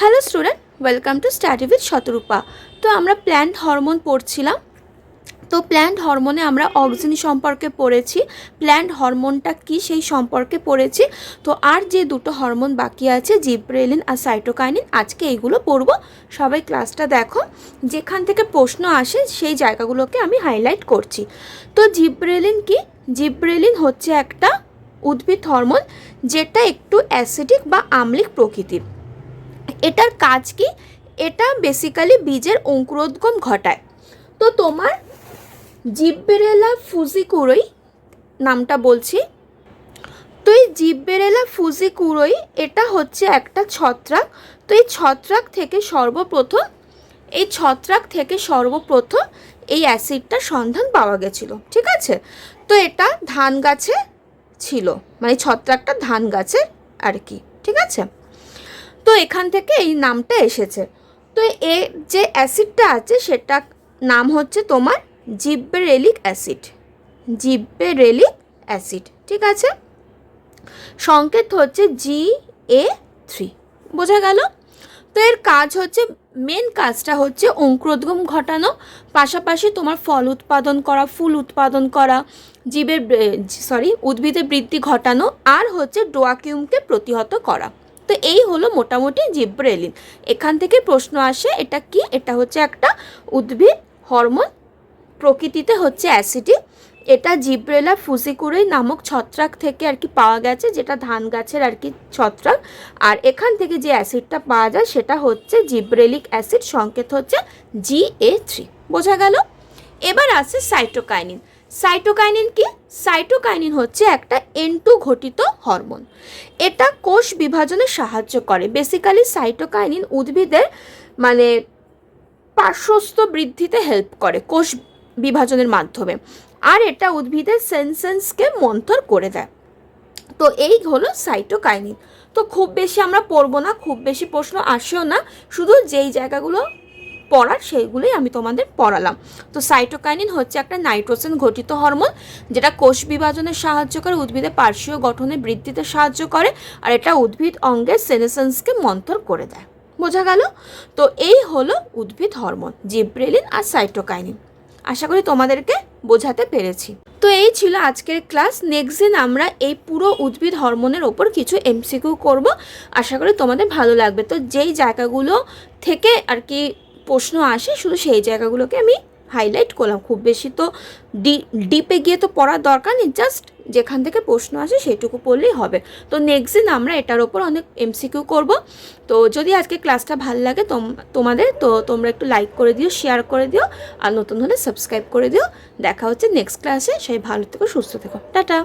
Hello student, welcome to study with Shatarupa. তো আমরা plant hormone পড়ছিলাম। তো প্ল্যান্ট হরমোনে আমরা অক্সিন সম্পর্কে পড়েছি, প্ল্যান্ট হরমোনটা কি সেই সম্পর্কে পড়েছি। তো আর যে দুটো হরমোন বাকি আছে, জিবরেলিন আর সাইটোকাইনিন, আজকে এইগুলো পড়ব। সবাই ক্লাসটা দেখো, যেখান থেকে প্রশ্ন আসে সেই জায়গাগুলোকে আমি হাইলাইট করছি। তো জিবরেলিন কি? জিবরেলিন হচ্ছে একটা উদ্ভিদ হরমোন, যেটা একটু অ্যাসিডিক বা আম্লিক প্রকৃতির। এটার কাজ কি? এটা বেসিক্যালি বীজের অঙ্কুরোদ্গম ঘটায়। তো তোমার জিব্বেরেলা ফুজিকুরোই নামটা বলছি। তো এই জিব্বেরেলা ফুজিকুরোই এটা হচ্ছে একটা ছত্রাক। তো এই ছত্রাক থেকে সর্বপ্রথম এই অ্যাসিডটার সন্ধান পাওয়া গেছিল, ঠিক আছে। তো এটা ধান গাছে ছিল, মানে ছত্রাকটা ধান গাছের আর কি, ঠিক আছে। তো এখান থেকে এই নামটা এসেছে। তো এর যে অ্যাসিডটা আছে সেটার নাম হচ্ছে তোমার জিব্বেরেলিক অ্যাসিড, জিব্বেরেলিক অ্যাসিড, ঠিক আছে। সংকেত হচ্ছে Ga3, বোঝা গেল। তো এর কাজ হচ্ছে, মেন কাজটা হচ্ছে অঙ্কুরোদ্গম ঘটানো, পাশাপাশি তোমার ফল উৎপাদন করা, ফুল উৎপাদন করা, উদ্ভিদের বৃদ্ধি ঘটানো, আর হচ্ছে ডোয়াকিউমকে প্রতিহত করা। তো এই হলো মোটামুটি জিব্রেলিন। এখান থেকে প্রশ্ন আসে, এটা কি? এটা হচ্ছে একটা উদ্ভিদ হরমোন, প্রকৃতিতে হচ্ছে অ্যাসিডিক। এটা জিব্রেলা ফুজিকুরোই নামক ছত্রাক থেকে আর কি পাওয়া গেছে, যেটা ধান গাছের আর কি ছত্রাক। আর এখান থেকে যে অ্যাসিডটা পাওয়া যায় সেটা হচ্ছে জিব্রেলিক অ্যাসিড, সংকেত হচ্ছে Ga3, বোঝা গেল। এবার আসছে সাইটোকাইনিন। সাইটোকাইনিন কি? সাইটোকাইনিন হচ্ছে একটা N2 ঘটিত হরমোন। এটা কোষ বিভাজনে সাহায্য করে। বেসিক্যালি সাইটোকাইনিন উদ্ভিদের মানে পার্শ্বস্থ বৃদ্ধিতে হেল্প করে কোষ বিভাজনের মাধ্যমে, আর এটা উদ্ভিদের সেন্সেন্সকে মন্থর করে দেয়। তো এই হলো সাইটোকাইনিন। তো খুব বেশি আমরা পড়বো না, খুব বেশি প্রশ্ন আসেও না, শুধু যেই জায়গাগুলো পড়ার সেইগুলোই আমি তোমাদের পড়ালাম। তো সাইটোকাইনিন হচ্ছে একটা নাইট্রোজেন ঘটিত হরমোন, যেটা কোষ বিভাজনে সাহায্য করে, উদ্ভিদের পার্শ্বীয় গঠনে বৃদ্ধিতে সাহায্য করে, আর এটা উদ্ভিদ অঙ্গের সেনেসেন্সকে মন্থর করে দেয়, বোঝা গেল। তো এই হলো উদ্ভিদ হরমোন, জিব্রেলিন আর সাইটোকাইনিন। আশা করি তোমাদেরকে বোঝাতে পেরেছি। তো এই ছিল আজকের ক্লাস। নেক্সট দিন আমরা এই পুরো উদ্ভিদ হরমোনের ওপর কিছু এমসিকিউ করব, আশা করি তোমাদের ভালো লাগবে। তো যেই জায়গাগুলো থেকে আর কি প্রশ্ন আসে, শুধু সেই জায়গাগুলোকে আমি হাইলাইট করলাম। খুব বেশি তো ডিপে গিয়ে তো পড়ার দরকার নেই, জাস্ট যেখান থেকে প্রশ্ন আসে সেইটুকু পড়লেই হবে। তো নেক্সট দিন আমরা এটার ওপর অনেক এমসিকিউ করব। তো যদি আজকে ক্লাসটা ভালো লাগে তোমাদের, তো তোমরা একটু লাইক করে দিও, শেয়ার করে দিও, আর নতুন হলে সাবস্ক্রাইব করে দিও। দেখা হচ্ছে নেক্সট ক্লাসে। সেই ভালো থেকো, সুস্থ থেকো, টাটা।